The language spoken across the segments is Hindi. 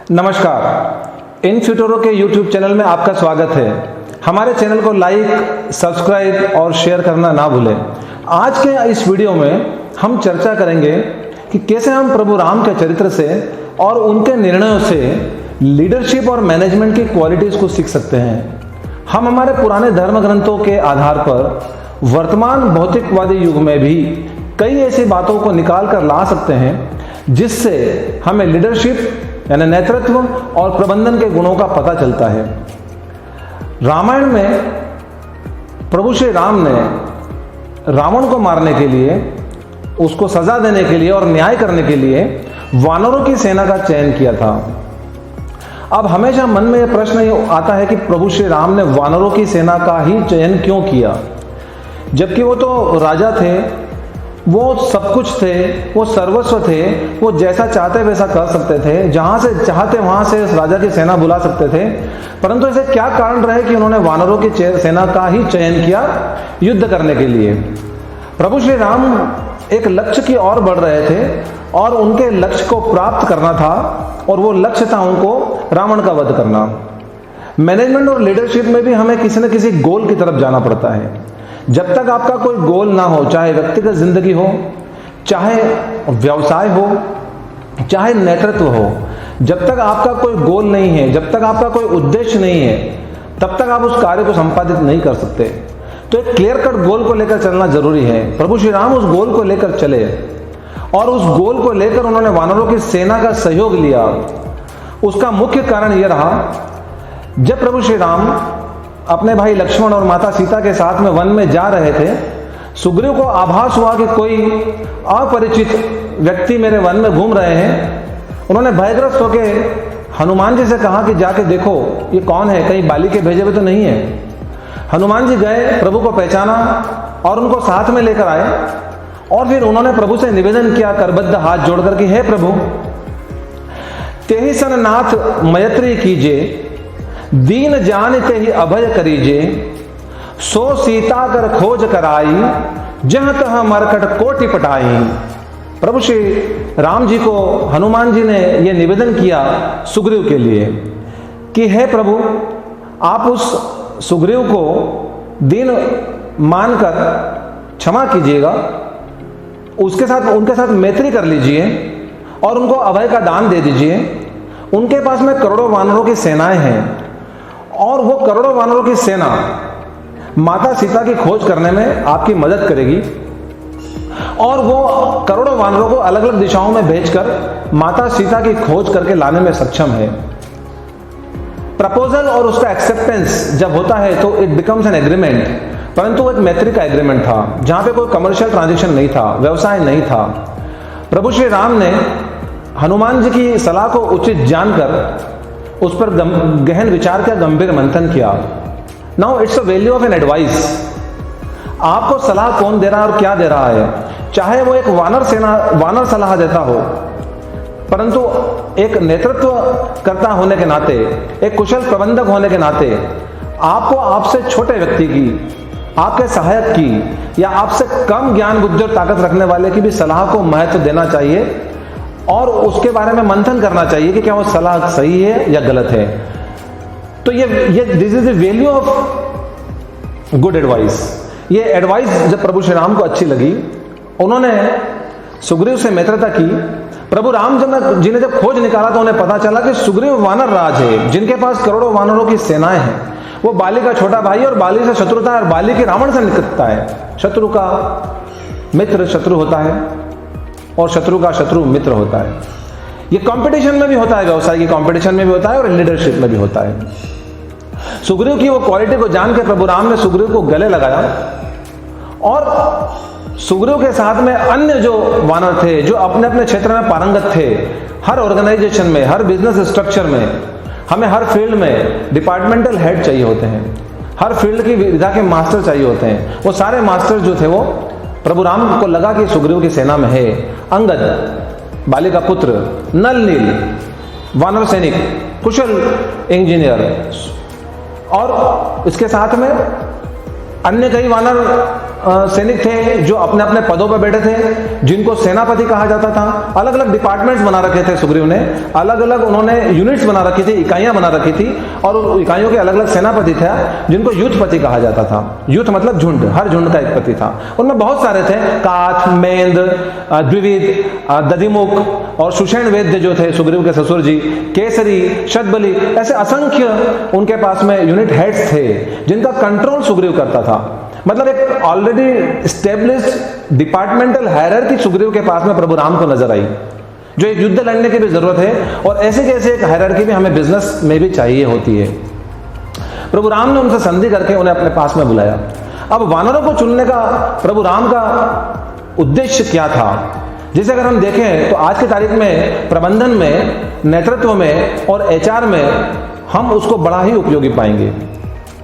नमस्कार, इन फ्यूटुरो के YouTube चैनल में आपका स्वागत है। हमारे चैनल को लाइक, सब्सक्राइब और शेयर करना ना भूलें। आज के इस वीडियो में हम चर्चा करेंगे कि कैसे हम प्रभु राम के चरित्र से और उनके निर्णयों से लीडरशिप और मैनेजमेंट की क्वालिटीज को सीख सकते हैं। हम हमारे पुराने धर्म ग्रंथों के आधार पर वर्तमान भौतिकवादी युग में भी कई ऐसी बातों को निकाल कर ला सकते हैं जिससे हमें लीडरशिप यानी नेतृत्व और प्रबंधन के गुणों का पता चलता है। रामायण में प्रभु श्री राम ने रावण को मारने के लिए, उसको सजा देने के लिए और न्याय करने के लिए वानरों की सेना का चयन किया था। अब हमेशा मन में यह प्रश्न आता है कि प्रभु श्री राम ने वानरों की सेना का ही चयन क्यों किया, जबकि वो तो राजा थे, वो सब कुछ थे, वो सर्वस्व थे, वो जैसा चाहते वैसा कर सकते थे, जहां से चाहते वहां से उस राजा की सेना बुला सकते थे। परंतु ऐसे क्या कारण रहे कि उन्होंने वानरों की सेना का ही चयन किया युद्ध करने के लिए। प्रभु श्री राम एक लक्ष्य की ओर बढ़ रहे थे और उनके लक्ष्य को प्राप्त करना था, और वो लक्ष्य था उनको रावण का वध करना। मैनेजमेंट और लीडरशिप में भी हमें किसी न किसी गोल की तरफ जाना पड़ता है। जब तक आपका कोई गोल ना हो, चाहे व्यक्तिगत जिंदगी हो, चाहे व्यवसाय हो, चाहे नेतृत्व हो, जब तक आपका कोई गोल नहीं है, जब तक आपका कोई उद्देश्य नहीं है, तब तक आप उस कार्य को संपादित नहीं कर सकते। तो एक क्लियर कट गोल को लेकर चलना जरूरी है। प्रभु श्री राम उस गोल को लेकर चले और उस गोल को लेकर उन्होंने वानरों की सेना का सहयोग लिया। उसका मुख्य कारण यह रहा, जब प्रभु श्री राम अपने भाई लक्ष्मण और माता सीता के साथ में वन में जा रहे थे, सुग्रीव को आभास हुआ कि कोई अपरिचित व्यक्ति मेरे वन में घूम रहे हैं। उन्होंने भयग्रस्त होकर हनुमान जी से कहा कि जाके देखो ये कौन है, कहीं बाली के भेजे हुए तो नहीं है। हनुमान जी गए, प्रभु को पहचाना और उनको साथ में लेकर आए, और फिर उन्होंने प्रभु से निवेदन किया करबद्ध हाथ जोड़कर कि हे प्रभु, तेहि सन नाथ मैत्री कीजिए, दीन जान ते ही अभय करीजे, सो सीता कर खोज कराई, जह तह मरकट कोटि पटाई। प्रभु श्री राम जी को हनुमान जी ने यह निवेदन किया सुग्रीव के लिए कि हे प्रभु, आप उस सुग्रीव को दीन मानकर क्षमा कीजिएगा, उनके साथ मैत्री कर लीजिए और उनको अभय का दान दे दीजिए। उनके पास में करोड़ों वानरों की सेनाएं हैं और वो करोड़ों वानरों की सेना माता सीता की खोज करने में आपकी मदद करेगी, और वो करोड़ों वानरों को अलग अलग दिशाओं में भेजकर माता सीता की खोज करके लाने में सक्षम है। प्रपोजल और उसका एक्सेप्टेंस जब होता है तो इट बिकम्स एन एग्रीमेंट, परंतु वो एक मैत्री का एग्रीमेंट था जहां पे कोई कमर्शियल ट्रांजैक्शन नहीं था, व्यवसाय नहीं था। प्रभु श्री राम ने हनुमान जी की सलाह को उचित जानकर उस पर गहन विचार किया, गंभीर मंथन किया। Now it's a value of an advice. आपको सलाह कौन दे रहा है और क्या दे रहा है, चाहे वो एक वानर सलाह देता हो, परंतु एक नेतृत्व करता होने के नाते, एक कुशल प्रबंधक होने के नाते, आपको आपसे छोटे व्यक्ति की, आपके सहायक की या आपसे कम ज्ञान बुद्धि और ताकत रखने वाले की भी सलाह को महत्व देना चाहिए और उसके बारे में मंथन करना चाहिए कि क्या वो सलाह सही है या गलत है। तो ये this is the value of good advice. ये एडवाइस जब प्रभु श्री राम को अच्छी लगी, उन्होंने सुग्रीव से मित्रता की। प्रभु राम जी ने जब खोज निकाला तो उन्हें पता चला कि सुग्रीव वानर राज है, जिनके पास करोड़ों वानरों की सेनाएं हैं। वो बाली का छोटा भाई और बाली से शत्रुता है और बाली की रावण से निकटता है। शत्रु का मित्र शत्रु होता है और शत्रु का शत्रु मित्र होता है। ये कंपटीशन में भी होता है, व्यवसाय की कंपटीशन में भी होता है और लीडरशिप में भी होता है। सुग्रीव की वो क्वालिटी को जान के प्रभु राम ने सुग्रीव को गले लगाया, और सुग्रीव के साथ में अन्य जो वानर थे, जो अपने अपने क्षेत्र में पारंगत थे, हर ऑर्गेनाइजेशन में, हर बिजनेस स्ट्रक्चर में, हमें हर फील्ड में डिपार्टमेंटल हेड चाहिए होते हैं, हर फील्ड की विधा के मास्टर चाहिए होते हैं। वो सारे मास्टर जो थे वो प्रभु राम को लगा कि सुग्रीव की सेना में है अंगद, बाली का पुत्र, नल नील, वानर सैनिक, कुशल इंजीनियर, और इसके साथ में अन्य कई वानर सैनिक थे जो अपने अपने पदों पर बैठे थे, जिनको सेनापति कहा जाता था। अलग अलग डिपार्टमेंट्स बना रखे थे सुग्रीव ने, अलग अलग उन्होंने यूनिट्स बना रखी थी, इकाइयां बना रखी थी, और उन इकाइयों के अलग अलग सेनापति थे जिनको युद्धपति कहा जाता था। युद्ध मतलब झुंड, हर झुंड का एक पति था। उनमें बहुत सारे थे, काथ, मेंद, द्विविद, दधिमुख और सुषेण वेद्य जो थे सुग्रीव के ससुर जी, केसरी, शतबली, ऐसे असंख्य उनके पास में यूनिट हेड्स थे जिनका कंट्रोल सुग्रीव करता था। मतलब एक already established departmental hierarchy Sugriva के पास में प्रभु राम को नजर आई, जो एक युद्ध लड़ने की भी जरूरत है, और ऐसे कैसे एक हायरार्की भी हमें बिजनेस में भी चाहिए होती है। प्रभु राम ने उनसे संधि करके उन्हें अपने पास में बुलाया। अब वानरों को चुनने का प्रभु राम का उद्देश्य क्या था, जिसे अगर हम देखें तो आज की तारीख में प्रबंधन में, नेतृत्व में और एचआर में हम उसको बड़ा ही उपयोगी पाएंगे,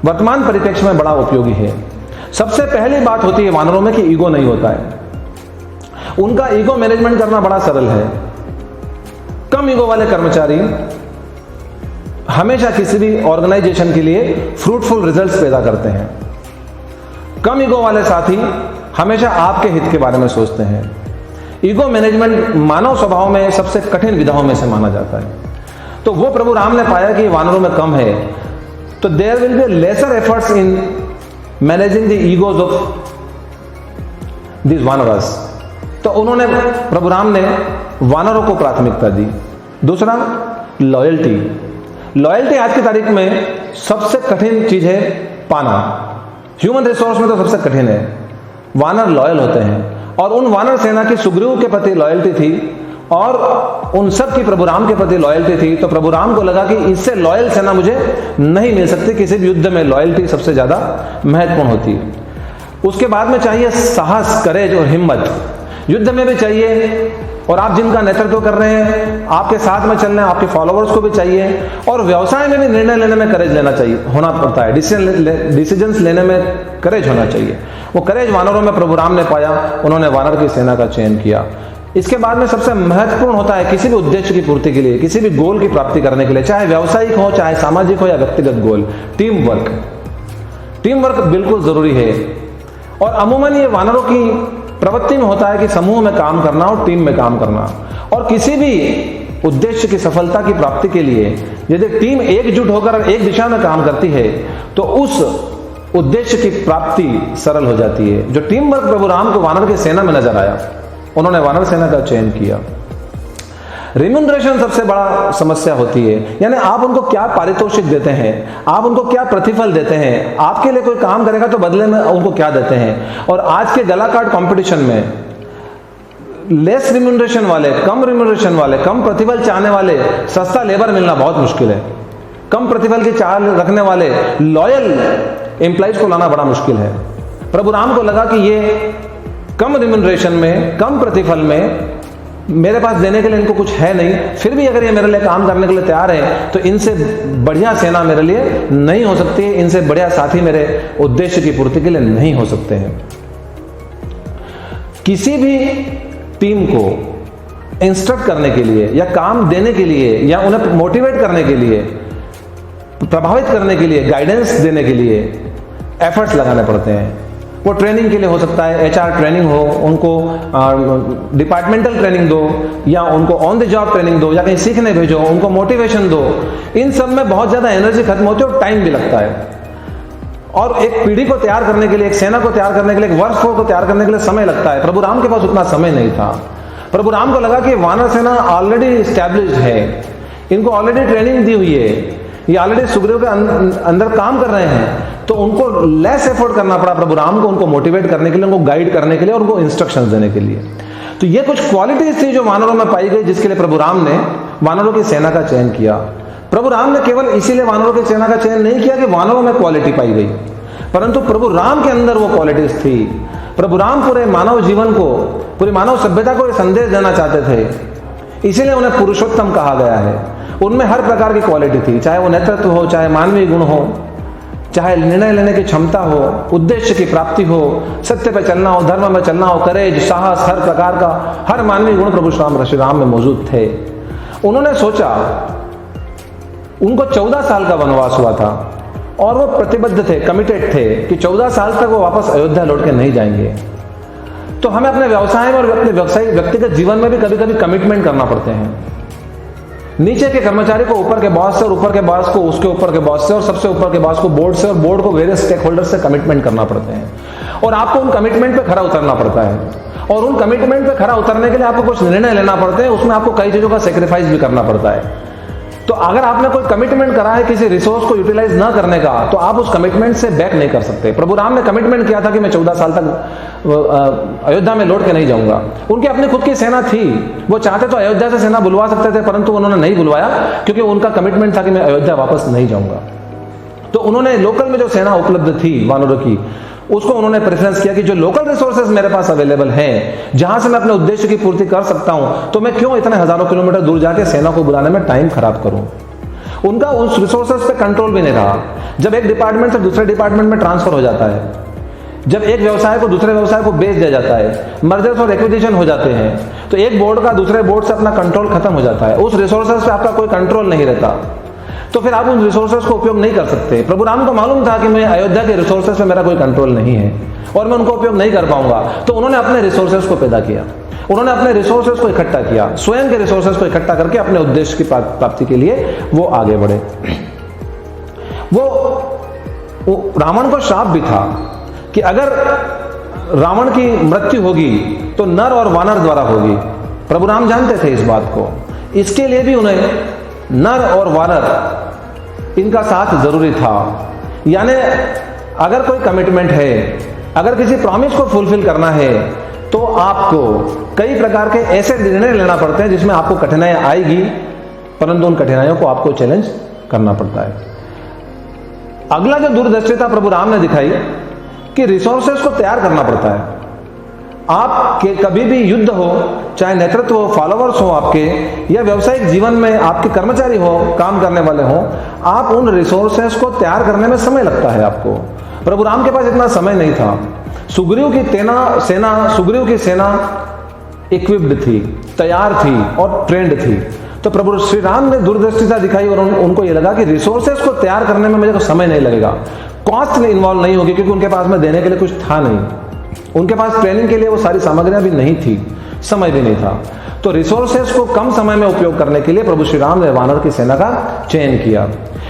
वर्तमान परिप्रेक्ष्य में बड़ा उपयोगी है। सबसे पहली बात होती है वानरों में कि ईगो नहीं होता है। उनका ईगो मैनेजमेंट करना बड़ा सरल है। कम ईगो वाले कर्मचारी हमेशा किसी भी ऑर्गेनाइजेशन के लिए फ्रूटफुल रिजल्ट्स पैदा करते हैं। कम ईगो वाले साथी हमेशा आपके हित के बारे में सोचते हैं। ईगो मैनेजमेंट मानव स्वभाव में सबसे कठिन विधाओं में से माना जाता है। तो वो प्रभु राम ने पाया कि वानरों में कम है, तो there will be lesser efforts in managing the egos of this वानरस। तो उन्होंने, प्रभु राम ने वानरों को प्राथमिकता दी। दूसरा, लॉयल्टी। लॉयल्टी आज की तारीख में सबसे कठिन चीज है पाना। ह्यूमन रिसोर्स में तो सबसे कठिन है। वानर लॉयल होते हैं, और उन वानर सेना की सुग्रीव के प्रति लॉयल्टी थी और उन सब की प्रभु राम के प्रति लॉयल्टी थी। तो प्रभु राम को लगा कि इससे लॉयल सेना मुझे नहीं मिल सकती। किसी भी युद्ध में लॉयल्टी सबसे ज्यादा महत्वपूर्ण होती है। उसके बाद में चाहिए साहस, करेज और हिम्मत। युद्ध में भी चाहिए, और आप जिनका नेतृत्व कर रहे हैं, आपके साथ में चलने आपके फॉलोअर्स को भी चाहिए। और व्यवसाय में भी निर्णय लेने में करेज लेना चाहिए, होना पड़ता है। डिसीजंस लेने में करेज होना चाहिए। वो करेज वानरों में प्रभु राम ने पाया। उन्होंने वानर की सेना का चयन किया। इसके बाद में सबसे महत्वपूर्ण होता है किसी भी उद्देश्य की पूर्ति के लिए, किसी भी गोल की प्राप्ति करने के लिए, चाहे व्यावसायिक हो, चाहे सामाजिक हो या व्यक्तिगत गोल, टीम वर्क। टीम वर्क बिल्कुल जरूरी है। और अमूमन ये वानरों की प्रवृत्ति में होता है कि समूह में काम करना और टीम में काम करना। और किसी भी उद्देश्य की सफलता की प्राप्ति के लिए यदि टीम एकजुट होकर एक दिशा में काम करती है तो उस उद्देश्य की प्राप्ति सरल हो जाती है। जो टीम वर्क प्रभु राम को वानर की सेना में नजर आया, उन्होंने वानर सेना का चयन किया। रिम्यूनरेशन सबसे बड़ा समस्या होती है, यानी आप उनको क्या पारितोषिक देते हैं, आप उनको क्या प्रतिफल देते हैं। आपके लिए कोई काम करेगा तो बदले में उनको क्या देते हैं। और आज के गला काट कंपटीशन में लेस रिम्यूनरेशन वाले, कम रिम्यूनरेशन वाले, कम प्रतिफल चाहने वाले, सस्ता लेबर मिलना बहुत मुश्किल है। कम प्रतिफल की चाह रखने वाले लॉयल एम्प्लॉइज को लाना बड़ा मुश्किल है। प्रभु राम को लगा कि ये कम रिम्यूनरेशन में, कम प्रतिफल में मेरे पास देने के लिए इनको कुछ है नहीं, फिर भी अगर ये मेरे लिए काम करने के लिए तैयार है तो इनसे बढ़िया सेना मेरे लिए नहीं हो सकती है, इनसे बढ़िया साथी मेरे उद्देश्य की पूर्ति के लिए नहीं हो सकते हैं। किसी भी टीम को इंस्ट्रक्ट करने के लिए या काम देने के लिए या उन्हें मोटिवेट करने के लिए, प्रभावित करने के लिए, गाइडेंस देने के लिए एफर्ट्स लगाने पड़ते हैं। वो ट्रेनिंग के लिए हो सकता है, एचआर ट्रेनिंग हो, उनको डिपार्टमेंटल ट्रेनिंग दो, या उनको ऑन द जॉब ट्रेनिंग दो, या कहीं सीखने भेजो, उनको मोटिवेशन दो। इन सब में बहुत ज़्यादा एनर्जी खत्म होती है और टाइम भी लगता है। और एक पीढ़ी को तैयार करने के लिए, एक सेना को तैयार करने के लिए, एक वर्क फोर्स को तैयार करने के लिए समय लगता है। प्रभु राम के पास उतना समय नहीं था। प्रभु राम को लगा कि वानर सेना ऑलरेडी स्टैब्लिश्ड है, इनको ऑलरेडी ट्रेनिंग दी हुई है, ये ऑलरेडी सुग्रीव के अंदर काम कर रहे हैं, तो उनको लेस एफर्ट करना पड़ा प्रभु राम को, उनको मोटिवेट करने के लिए, उनको गाइड करने के लिए और उनको इंस्ट्रक्शंस देने के लिए। तो ये कुछ क्वालिटीज थी जो वानरों में पाई गई, जिसके लिए प्रभु राम ने वानरों की सेना का चयन किया। प्रभु राम ने केवल इसीलिए वानरों की सेना का चयन नहीं किया कि वानरों में क्वालिटी पाई गई, परंतु प्रभु राम के अंदर वो क्वालिटीज थी। प्रभु राम पूरे मानव जीवन को, पूरी मानव सभ्यता को एक संदेश देना चाहते थे, इसीलिए उन्हें पुरुषोत्तम कहा गया है। उनमें हर प्रकार की क्वालिटी थी, चाहे वो नेतृत्व हो, चाहे मानवीय गुण हो, चाहे निर्णय लेने की क्षमता हो, उद्देश्य की प्राप्ति हो, सत्य पे चलना हो, धर्म में चलना हो, करेज, साहस, हर प्रकार का हर मानवीय गुण प्रभु श्री राम में मौजूद थे। उन्होंने सोचा, उनको 14 साल का वनवास हुआ था, और वो प्रतिबद्ध थे, कमिटेड थे कि 14 साल तक वो वापस अयोध्या लौट के नहीं जाएंगे। तो हमें अपने व्यवसाय में और अपने व्यक्तिगत जीवन में भी कभी कभी कमिटमेंट करना पड़ते हैं। नीचे के कर्मचारी को ऊपर के बॉस से, और ऊपर के बॉस को उसके ऊपर के बॉस से, और सबसे ऊपर के बॉस को बोर्ड से, और बोर्ड को वेरियस स्टेक होल्डर से कमिटमेंट करना पड़ते हैं। और आपको उन कमिटमेंट पे खरा उतरना पड़ता है, और उन कमिटमेंट पे खरा उतरने के लिए आपको कुछ निर्णय लेना पड़ते हैं, उसमें आपको कई चीजों का सेक्रीफाइस भी करना पड़ता है। तो अगर आपने कोई कमिटमेंट करा है किसी रिसोर्स को यूटिलाइज ना करने का, तो आप उस कमिटमेंट से बैक नहीं कर सकते। प्रभु राम ने कमिटमेंट किया था कि मैं 14 साल तक अयोध्या में लौट के नहीं जाऊंगा। उनकी अपनी खुद की सेना थी, वो चाहते तो अयोध्या से सेना बुलवा सकते थे, परंतु उन्होंने नहीं बुलवाया क्योंकि उनका कमिटमेंट था कि मैं अयोध्या वापस नहीं जाऊंगा। तो उन्होंने लोकल में जो सेना उपलब्ध थी वानरों की, उसको उन्होंने प्रेफरेंस किया कि जो लोकल रिसोर्सेज मेरे पास अवेलेबल हैं, जहां से मैं अपने उद्देश्य की पूर्ति कर सकता हूं, तो मैं क्यों इतने हजारों किलोमीटर दूर जाके सेना को बुलाने में टाइम खराब करूं। उनका उस रिसोर्सेज पे कंट्रोल भी नहीं रहा। जब एक डिपार्टमेंट से दूसरे डिपार्टमेंट में ट्रांसफर हो जाता है, जब एक व्यवसाय को दूसरे व्यवसाय को बेच दिया जाता है, मर्जर्स और एक्विजिशन हो जाते हैं, तो एक बोर्ड का दूसरे बोर्ड से अपना कंट्रोल खत्म हो जाता है। उस रिसोर्सेज पे आपका कोई कंट्रोल नहीं रहता, तो फिर आप उन रिसोर्सेज को उपयोग नहीं कर सकते। प्रभु राम को मालूम था कि मैं अयोध्या के रिसोर्सेज पे मेरा कोई कंट्रोल नहीं है और मैं उनको उपयोग नहीं कर पाऊंगा, तो उन्होंने अपने रिसोर्सेज को पैदा किया, उन्होंने अपने रिसोर्सेज को इकट्ठा किया, स्वयं के रिसोर्सेज को इकट्ठा करके अपने उद्देश्य की प्राप्ति के लिए वो आगे बढ़े। वो रावण को श्राप भी था कि अगर रावण की मृत्यु होगी तो नर और वानर द्वारा होगी। प्रभु राम जानते थे इस बात को, इसके लिए भी उन्हें नर और वानर इनका साथ जरूरी था। यानी अगर कोई कमिटमेंट है, अगर किसी प्रॉमिस को फुलफिल करना है, तो आपको कई प्रकार के ऐसे निर्णय लेना पड़ते हैं जिसमें आपको कठिनाइयां आएगी, परंतु उन कठिनाइयों को आपको चैलेंज करना पड़ता है। अगला जो दूरदर्शिता प्रभु राम ने दिखाई कि रिसोर्सेज को तैयार करना पड़ता है। आपके कभी भी युद्ध हो, चाहे नेतृत्व हो, फॉलोवर्स हो आपके, या व्यावसायिक जीवन में आपके कर्मचारी हो, काम करने वाले हो, आप उन रिसोर्सेज को तैयार करने में समय लगता है आपको। प्रभु राम के पास इतना समय नहीं था। सुग्रीव की सेना इक्विप्ड थी, तैयार थी और ट्रेंड थी। तो प्रभु श्री राम ने दूरदर्शिता दिखाई और उनको ये लगा कि रिसोर्सेज को तैयार करने में मुझे तो समय नहीं लगेगा, कॉस्ट इन्वॉल्व नहीं होगी, क्योंकि उनके पास में देने के लिए कुछ था नहीं, उनके पास ट्रेनिंग के लिए वो सारी सामग्रियां भी नहीं थी, समय भी नहीं था। तो रिसोर्सेज को कम समय में उपयोग करने के लिए प्रभु श्री राम ने वानर की सेना का चयन किया।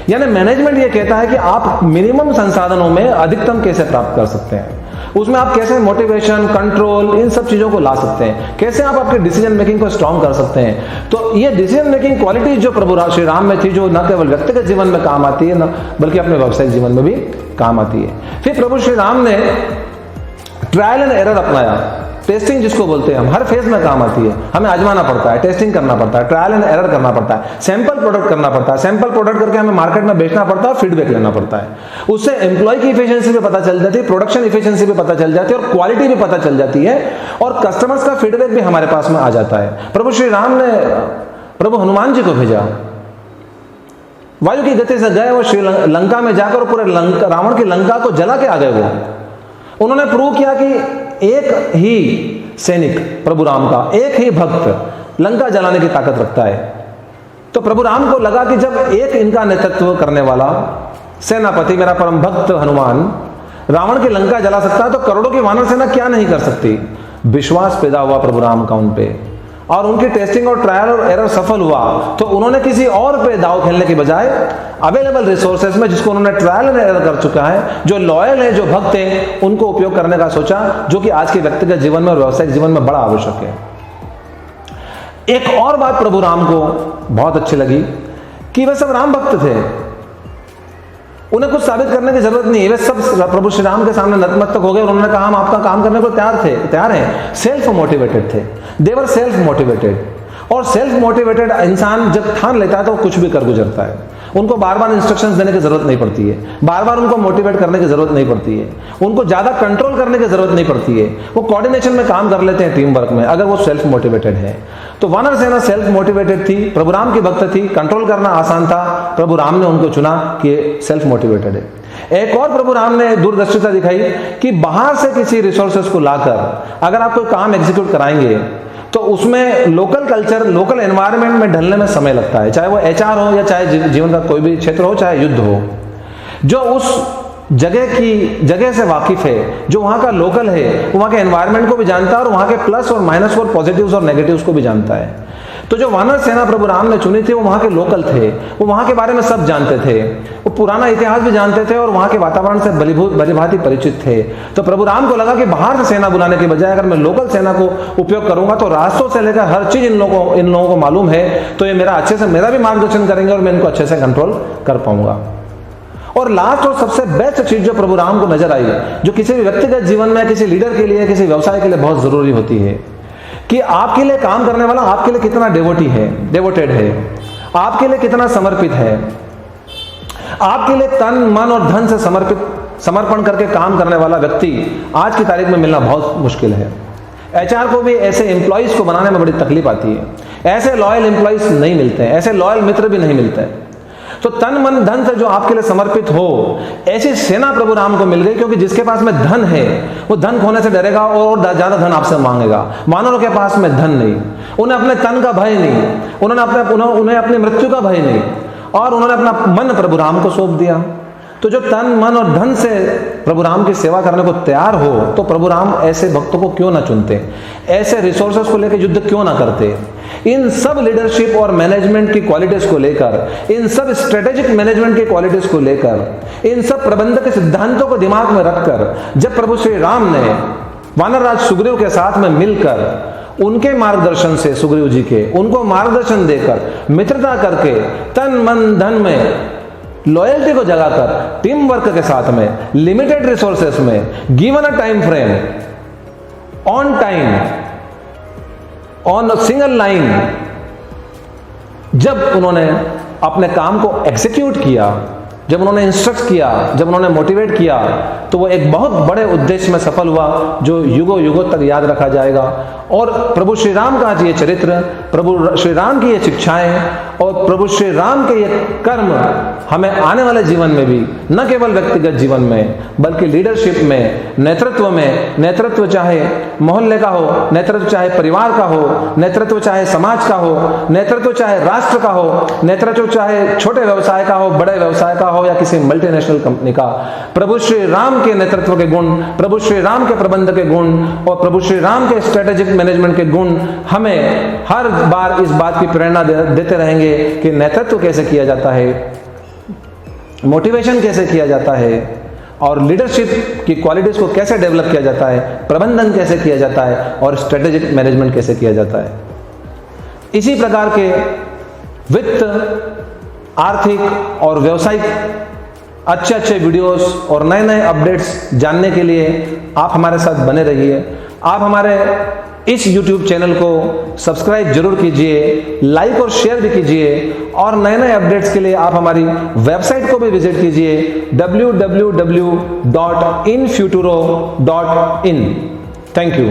यानी मैनेजमेंट ये कहता है कि आप मिनिमम संसाधनों में अधिकतम कैसे प्राप्त कर सकते हैं, उसमें आप कैसे मोटिवेशन, कंट्रोल, इन सब चीजों को ला सकते हैं, कैसे आप आपके डिसीजन मेकिंग को स्ट्रांग कर सकते हैं। तो ये डिसीजन मेकिंग क्वालिटी जो प्रभु श्री राम में थी, जो न केवल व्यक्तिगत जीवन में काम आती है, न बल्कि अपने व्यवसायिक जीवन में भी काम आती है। फिर प्रभु श्री राम ने ट्रायल एंड एरर अपनाया, टेस्टिंग जिसको बोलते हैं हम, हर फेज में काम आती है। हमें आजमाना पड़ता है, टेस्टिंग करना पड़ता है, ट्रायल एंड एरर करना पड़ता है, सैंपल प्रोडक्ट करना पड़ता है, सैंपल प्रोडक्ट करके हमें मार्केट में बेचना पड़ता है और फीडबैक लेना पड़ता है। उससे एम्प्लॉय की इफिशिएंसी भी पता चल जाती है, प्रोडक्शन इफिशिएंसी भी पता चल जाती है और क्वालिटी भी पता चल जाती है, और कस्टमर्स का फीडबैक भी हमारे पास में आ जाता है। प्रभु श्री राम ने प्रभु हनुमान जी को भेजा, वायु की गति से गए वो श्री लंका में जाकर पूरे रावण की लंका को जला के आ गए। वो उन्होंने प्रूव किया कि एक ही सैनिक प्रभु राम का, एक ही भक्त लंका जलाने की ताकत रखता है। तो प्रभु राम को लगा कि जब एक इनका नेतृत्व करने वाला सेनापति, मेरा परम भक्त हनुमान, रावण की लंका जला सकता है, तो करोड़ों की वानर सेना क्या नहीं कर सकती। विश्वास पैदा हुआ प्रभु राम का उन पे, और उनकी टेस्टिंग और ट्रायल और एरर सफल हुआ। तो उन्होंने किसी और पे दाव खेलने की बजाय अवेलेबल रिसोर्सेज में, जिसको उन्होंने ट्रायल एंड एरर कर चुका है, जो लॉयल है, जो भक्त है, उनको उपयोग करने का सोचा, जो कि आज के व्यक्तिगत जीवन में और व्यावसायिक जीवन में बड़ा आवश्यक है। एक और बात प्रभु राम को बहुत अच्छी लगी कि वे सब राम भक्त थे, उन्हें कुछ साबित करने की जरूरत नहीं है, वे सब प्रभु श्री राम के सामने नतमस्तक हो गए और उन्होंने कहा हम आपका काम करने को तैयार हैं। सेल्फ मोटिवेटेड थे, देवर सेल्फ मोटिवेटेड। और सेल्फ मोटिवेटेड इंसान जब ठान लेता है तो वो कुछ भी कर गुजरता है। उनको बार बार इंस्ट्रक्शंस देने की जरूरत नहीं पड़ती है, बार बार उनको मोटिवेट करने की जरूरत नहीं पड़ती है, उनको ज्यादा कंट्रोल करने की जरूरत नहीं पड़ती है। वो कोऑर्डिनेशन में काम कर लेते हैं, टीम वर्क में, अगर वो सेल्फ मोटिवेटेड है। तो वानर सेना सेल्फ मोटिवेटेड थी, प्रभु राम की भक्त थी, कंट्रोल करना आसान था, प्रभु राम ने उनको चुना कि सेल्फ मोटिवेटेड है। एक और प्रभु राम ने दूरदर्शिता दिखाई कि बाहर से किसी रिसोर्सेज को लाकर अगर आप कोई काम एग्जीक्यूट कराएंगे तो उसमें लोकल कल्चर, लोकल एनवायरनमेंट में ढलने में समय लगता है, चाहे वो एचआर हो या चाहे जीवन का कोई भी क्षेत्र हो, चाहे युद्ध हो। जो उस जगह से वाकिफ है, जो वहां का लोकल है, वहां के एनवायरनमेंट को भी जानता है और वहां के प्लस और माइनस और पॉजिटिव्स और नेगेटिव्स को भी जानता है। तो जो वानर सेना प्रभु राम ने चुनी थी वो वहां के लोकल थे, वो वहां के बारे में सब जानते थे, वो पुराना इतिहास भी जानते थे और वहां के वातावरण से भलीभांति परिचित थे। तो प्रभु राम को लगा कि बाहर से सेना बुलाने के बजाय अगर मैं लोकल सेना को उपयोग करूंगा तो रास्तों से लेकर हर चीज इन लोगों को मालूम है, तो ये मेरा भी मार्गदर्शन करेंगे और मैं इनको अच्छे से कंट्रोल कर पाऊंगा। और लास्ट और सबसे बेस्ट चीज जो प्रभु राम को नजर आई, जो किसी भी व्यक्तिगत जीवन में, किसी लीडर के लिए, किसी व्यवसाय के लिए बहुत जरूरी होती है, कि आपके लिए काम करने वाला आपके लिए कितना डेवोटेड है, आपके लिए कितना समर्पित है, आपके लिए तन मन और धन से समर्पण करके काम करने वाला व्यक्ति आज की तारीख में मिलना बहुत मुश्किल है। एचआर को भी ऐसे एम्प्लॉइज को बनाने में बड़ी तकलीफ आती है, ऐसे लॉयल एम्प्लॉइज नहीं मिलते हैं, ऐसे लॉयल मित्र भी नहीं मिलते हैं। तो तन मन धन से जो आपके लिए समर्पित हो, ऐसी सेना प्रभु राम को मिल गई, क्योंकि जिसके पास में धन है वो धन खोने से डरेगा और ज्यादा धन आपसे मांगेगा। वानरों के पास में धन नहीं, उन्हें अपने तन का भय नहीं, उन्हें अपनी मृत्यु का भय नहीं, और उन्होंने अपना मन प्रभु राम को सौंप दिया। तो जो तन मन और धन से प्रभु राम की सेवा करने को तैयार हो, तो प्रभु राम ऐसे भक्तों को क्यों ना चुनते, ऐसे रिसोर्सेस को लेकर युद्ध क्यों ना करते। इन सब लीडरशिप और मैनेजमेंट की क्वालिटीज को लेकर, इन सब स्ट्रेटेजिक मैनेजमेंट की क्वालिटीज को लेकर, इन सब प्रबंधक सिद्धांतों को दिमाग में रखकर जब प्रभु श्री राम ने वानरराज सुग्रीव के साथ में मिलकर उनके मार्गदर्शन से, सुग्रीव जी के, उनको मार्गदर्शन देकर, मित्रता करके, तन मन धन में लॉयल्टी को जगाकर, टीम वर्क के साथ में, लिमिटेड रिसोर्सेस में, given a time frame, on time, on a single line, जब उन्होंने अपने काम को एग्जीक्यूट किया, जब उन्होंने इंस्ट्रक्ट किया, जब उन्होंने मोटिवेट किया, तो वो एक बहुत बड़े उद्देश्य में सफल हुआ जो युगों युगों तक याद रखा जाएगा। और प्रभु श्री राम का ये चरित्र, प्रभु श्री राम की ये शिक्षाएं और प्रभु श्री राम के ये कर्म हमें आने वाले जीवन में भी, न केवल व्यक्तिगत जीवन में बल्कि लीडरशिप में, नेतृत्व चाहे मोहल्ले का हो, नेतृत्व चाहे परिवार का हो, नेतृत्व चाहे समाज का हो, नेतृत्व चाहे राष्ट्र का हो, नेतृत्व चाहे छोटे व्यवसाय का हो, बड़े व्यवसाय का हो या किसी मल्टीनेशनल कंपनी का, प्रभु श्री राम के नेतृत्व के गुण, प्रभु श्री राम के प्रबंध के गुण और प्रभु श्री राम के स्ट्रेटेजिक मैनेजमेंट के गुण हमें हर बार इस बात की प्रेरणा देते रहेंगे कि नेतृत्व कैसे किया जाता है, मोटिवेशन कैसे किया जाता है और लीडरशिप की क्वालिटीज को कैसे डेवलप किया जाता है, प्रबंधन कैसे किया जाता है और स्ट्रेटेजिक मैनेजमेंट कैसे किया जाता है। इसी प्रकार के वित्त, आर्थिक और व्यावसायिक अच्छे वीडियोस और नए अपडेट्स जानने के लिए आप हमारे साथ बने रहिए। आप हमारे इस YouTube चैनल को सब्सक्राइब जरूर कीजिए, लाइक और शेयर भी कीजिए और नए अपडेट्स के लिए आप हमारी वेबसाइट को भी विजिट कीजिए www.infuturo.in। Thank you.